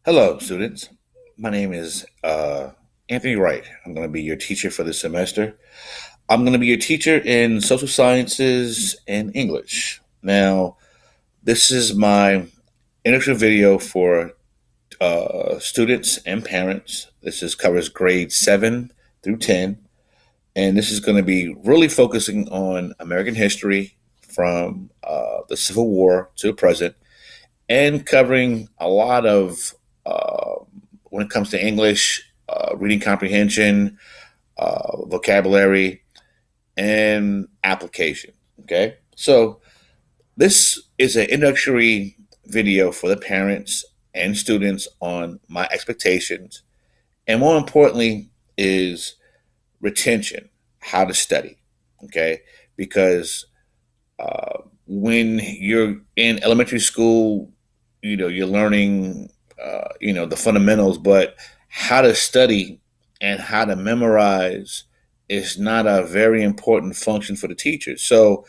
Hello, students. My name is Anthony Wright. I'm going to be your teacher for this semester. I'm going to be your teacher in social sciences and English. Now, this is my introductory video for students and parents. Covers grades 7 through 10, and this is going to be really focusing on American history from the Civil War to the present, and covering a lot of when it comes to English, reading comprehension, vocabulary, and application. Okay, so this is an introductory video for the parents and students on my expectations, and more importantly, is retention, how to study. Okay, because when you're in elementary school, you're learning, the fundamentals, but how to study and how to memorize is not a very important function for the teachers. So,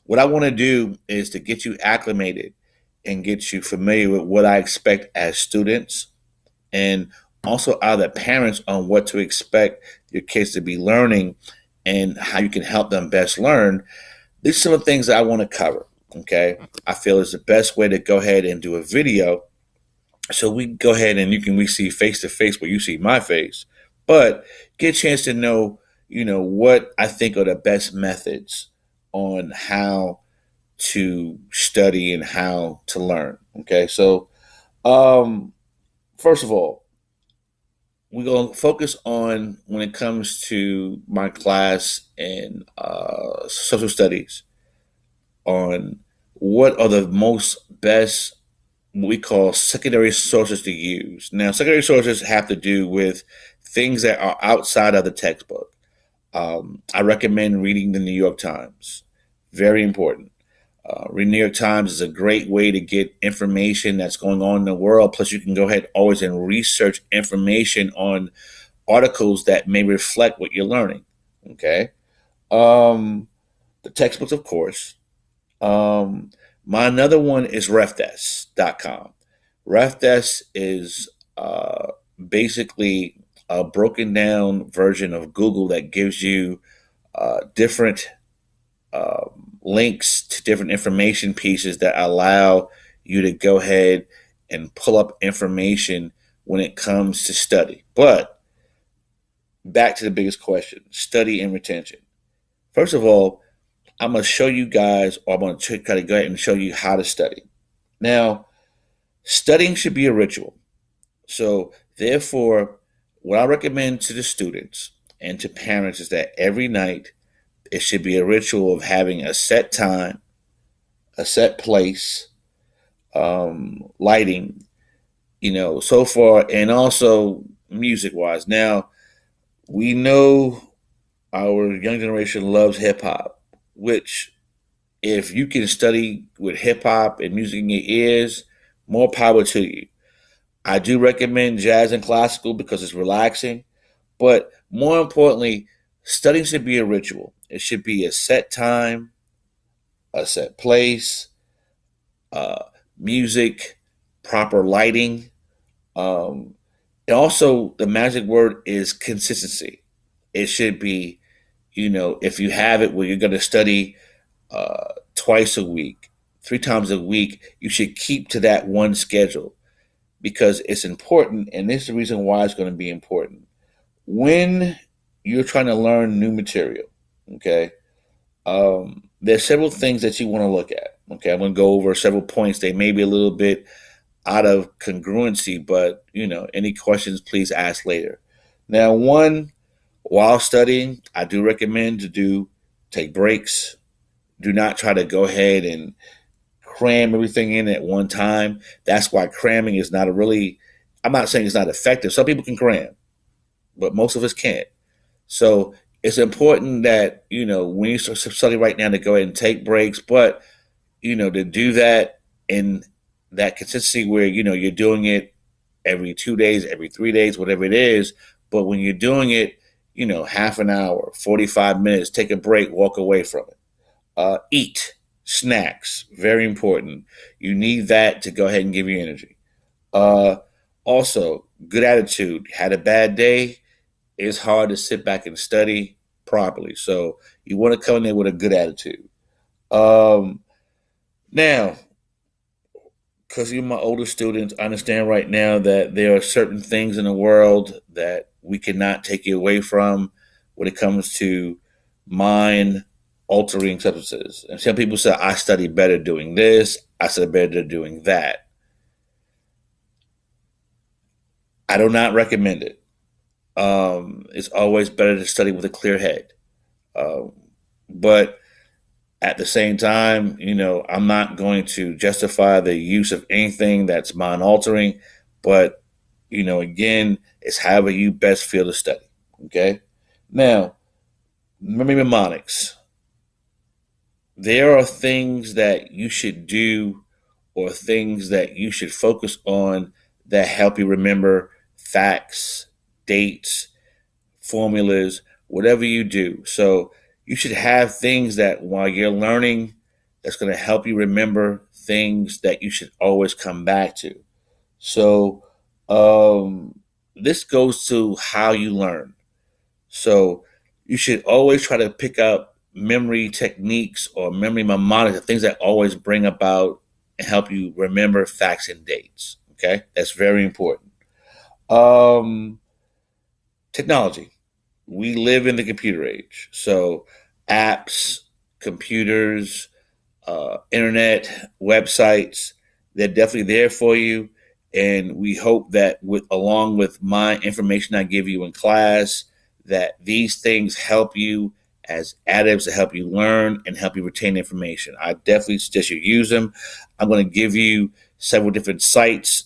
what I want to do is to get you acclimated and get you familiar with what I expect as students, and also other parents on what to expect your kids to be learning and how you can help them best learn. These are some of the things that I want to cover. Okay, I feel is the best way to go ahead and do a video, so we go ahead and we see face to face where you see my face, but get a chance to know, what I think are the best methods on how to study and how to learn. Okay, so um, first of all, we're going to focus on when it comes to my class in social studies on what are the most best what we call secondary sources to use. Now, secondary sources have to do with things that are outside of the textbook. I recommend reading the New York Times. Very important. Reading the New York Times is a great way to get information that's going on in the world. Plus, you can go ahead always and research information on articles that may reflect what you're learning. Okay. The textbooks, of course. My another one is refdesk.com. Refdesk is basically a broken down version of Google that gives you different links to different information pieces that allow you to go ahead and pull up information when it comes to study. But back to the biggest question, study and retention. First of all, I'm going to show you guys, or I'm going to try to go ahead and show you how to study. Now, studying should be a ritual. So, therefore, what I recommend to the students and to parents is that every night it should be a ritual of having a set time, a set place, lighting, so far, and also music wise. Now, we know our young generation loves hip hop, which if you can study with hip hop and music in your ears, more power to you. I do recommend jazz and classical because it's relaxing, but more importantly, studying should be a ritual. It should be a set time, a set place, uh, music, proper lighting. Um, and also, the magic word is consistency. It should be, if you have it where you're going to study twice a week, 3 times a week, you should keep to that one schedule because it's important. And this is the reason why it's going to be important. When you're trying to learn new material, okay, there's several things that you want to look at. Okay, I'm going to go over several points. They may be a little bit out of congruency, but any questions, please ask later. Now, one, while studying, I do recommend to take breaks. Do not try to go ahead and cram everything in at one time. That's why cramming is not a really, I'm not saying it's not effective. Some people can cram, but most of us can't. So it's important that, when you start studying right now to go ahead and take breaks, but, to do that in that consistency where, you're doing it every 2 days, every 3 days, whatever it is. But when you're doing it, half an hour, 45 minutes, take a break, walk away from it. Eat snacks, very important. You need that to go ahead and give you energy. Uh, Also, good attitude. Had a bad day, it's hard to sit back and study properly. So you want to come in there with a good attitude. Um, Now, because you're my older students, I understand right now that there are certain things in the world that we cannot take you away from when it comes to mind altering substances. And some people say, I study better doing this, I study better doing that. I do not recommend it. It's always better to study with a clear head. Um, but at the same time, I'm not going to justify the use of anything that's mind altering, but, again, it's however you best feel to study. Okay. Now, memory mnemonics. There are things that you should do or things that you should focus on that help you remember facts, dates, formulas, whatever you do. So you should have things that while you're learning, that's going to help you remember things that you should always come back to. So this goes to how you learn. So you should always try to pick up memory techniques or memory mnemonics, the things that always bring about and help you remember facts and dates. Okay, that's very important. Um, Technology. We live in the computer age. So apps, computers, internet, websites, they're definitely there for you. And we hope that along with my information I give you in class, that these things help you as additives to help you learn and help you retain information. I definitely suggest you use them. I'm going to give you several different sites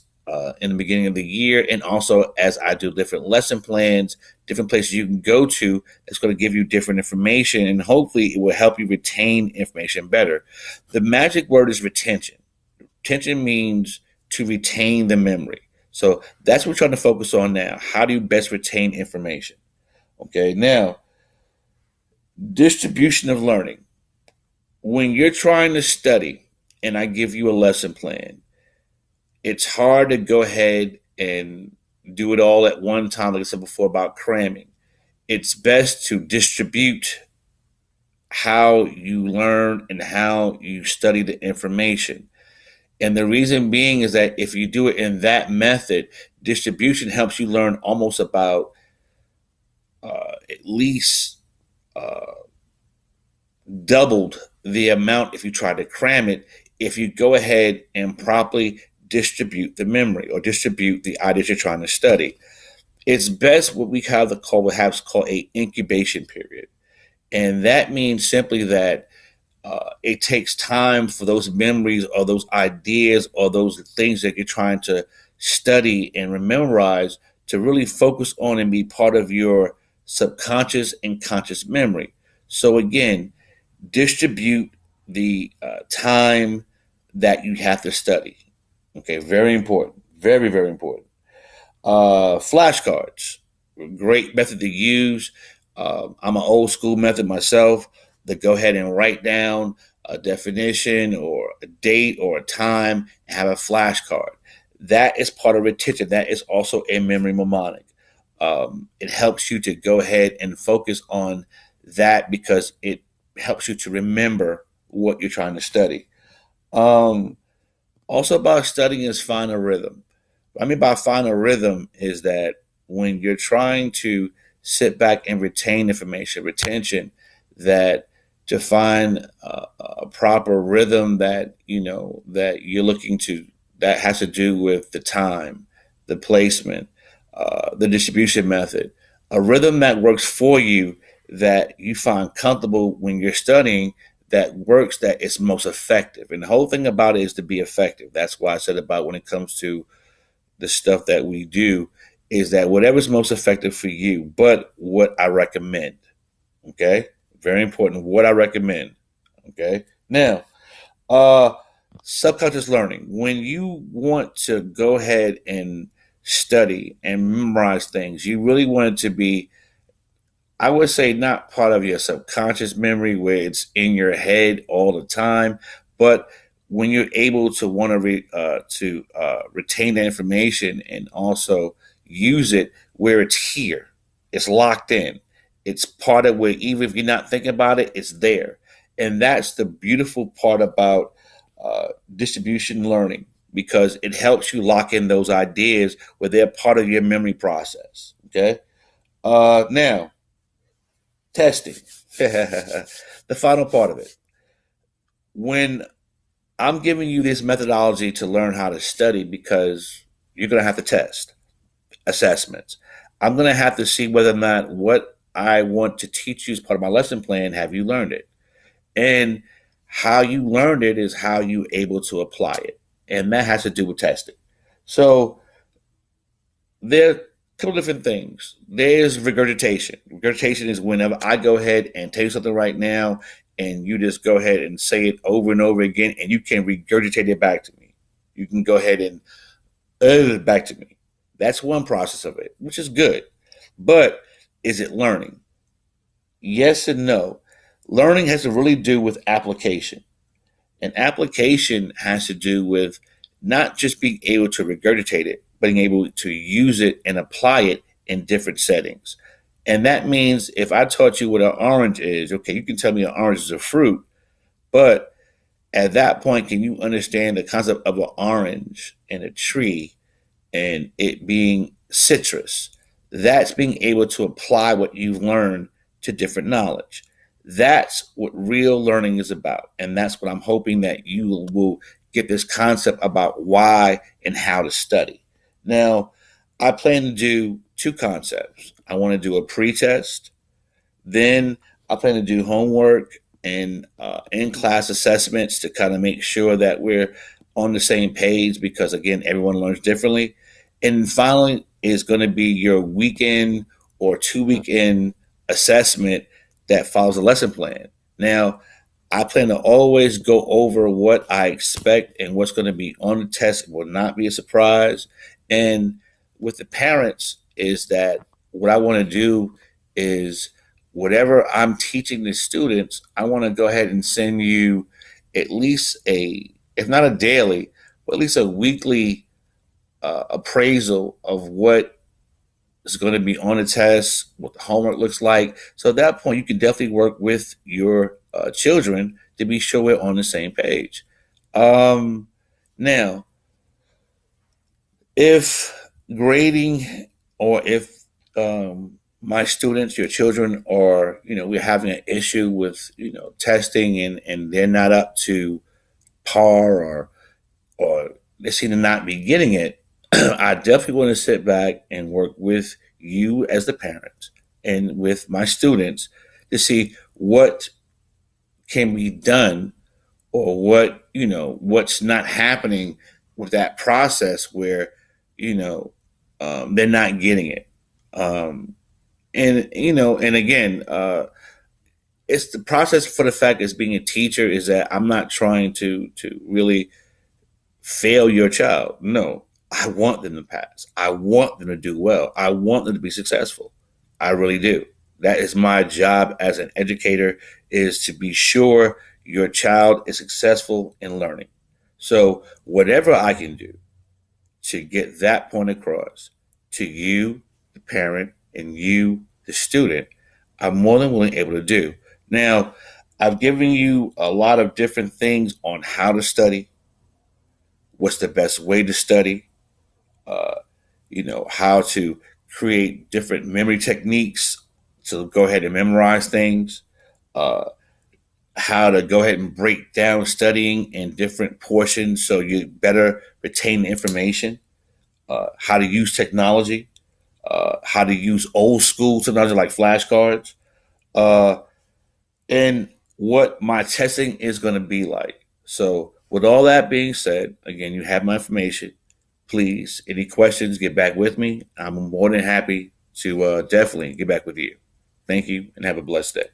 in the beginning of the year, and also as I do different lesson plans, different places you can go to that's going to give you different information, and hopefully it will help you retain information better. The magic word is retention. Retention means to retain the memory. So that's what we're trying to focus on now. How do you best retain information? Okay, now, distribution of learning. When you're trying to study and I give you a lesson plan, it's hard to go ahead and do it all at one time, like I said before about cramming. It's best to distribute how you learn and how you study the information. And the reason being is that if you do it in that method, distribution helps you learn almost about at least doubled the amount if you try to cram it, if you go ahead and properly distribute the memory or distribute the ideas you're trying to study. It's best what we have to call a incubation period. And that means simply that it takes time for those memories or those ideas or those things that you're trying to study and memorize to really focus on and be part of your subconscious and conscious memory. So again, distribute the time that you have to study. Okay, very important. Very, very important. Flashcards, great method to use. I'm an old school method myself to go ahead and write down a definition or a date or a time and have a flashcard. That is part of retention. That is also a memory mnemonic. It helps you to go ahead and focus on that because it helps you to remember what you're trying to study. Um, Also, about studying is find a rhythm. What I mean by find a rhythm is that when you're trying to sit back and retain information, retention, that to find a proper rhythm that that you're looking to, that has to do with the time, the placement, the distribution method, a rhythm that works for you, that you find comfortable when you're studying, that works, that is most effective. And the whole thing about it is to be effective. That's why I said about when it comes to the stuff that we do, is that whatever's most effective for you, but what I recommend. Okay. Very important. What I recommend. Okay. Now, uh, subconscious learning. When you want to go ahead and study and memorize things, you really want it to be, I would say, not part of your subconscious memory where it's in your head all the time, but when you're able to want to retain that information and also use it where it's here, it's locked in, it's part of where even if you're not thinking about it, it's there, and that's the beautiful part about distribution learning because it helps you lock in those ideas where they're part of your memory process. Okay, now testing, the final part of it. When I'm giving you this methodology to learn how to study because you're going to have to test assessments. I'm going to have to see whether or not what I want to teach you as part of my lesson plan, have you learned it? And how you learned it is how you're able to apply it. And that has to do with testing. So there are two different things. There's regurgitation. Regurgitation is whenever I go ahead and tell you something right now, and you just go ahead and say it over and over again, and you can regurgitate it back to me. You can go ahead and it back to me. That's one process of it, which is good. But is it learning? Yes and no. Learning has to really do with application. And application has to do with not just being able to regurgitate it, but being able to use it and apply it in different settings. And that means if I taught you what an orange is, okay, you can tell me an orange is a fruit, but at that point, can you understand the concept of an orange and a tree and it being citrus? That's being able to apply what you've learned to different knowledge. That's what real learning is about. And that's what I'm hoping that you will get this concept about why and how to study. Now, I plan to do two concepts. I want to do a pre-test. Then I plan to do homework and in-class assessments to kind of make sure that we're on the same page because, again, everyone learns differently. And finally is going to be your weekend or 2 weekend assessment that follows a lesson plan. Now, I plan to always go over what I expect and what's going to be on the test. It will not be a surprise. And with the parents is that what I want to do is whatever I'm teaching the students, I want to go ahead and send you at least if not a daily, but at least a weekly appraisal of what is going to be on the test, what the homework looks like. So at that point, you can definitely work with your children to be sure we're on the same page. Now, if grading or if my students, your children, are, we're having an issue with, testing and they're not up to par or they seem to not be getting it, I definitely want to sit back and work with you as the parent and with my students to see what can be done or what's not happening with that process where, they're not getting it. And again, it's the process for the fact as being a teacher is that I'm not trying to really fail your child. No, I want them to pass. I want them to do well. I want them to be successful. I really do. That is my job as an educator, is to be sure your child is successful in learning. So whatever I can do to get that point across to you, the parent, and you, the student, I'm more than willing able to do. Now, I've given you a lot of different things on how to study, what's the best way to study, uh, how to create different memory techniques to go ahead and memorize things, uh, how to go ahead and break down studying in different portions so you better retain the information, how to use technology, how to use old school technology like flashcards, uh, and what my testing is going to be like. So, with all that being said, again, you have my information. Please, any questions, get back with me. I'm more than happy to definitely get back with you. Thank you and have a blessed day.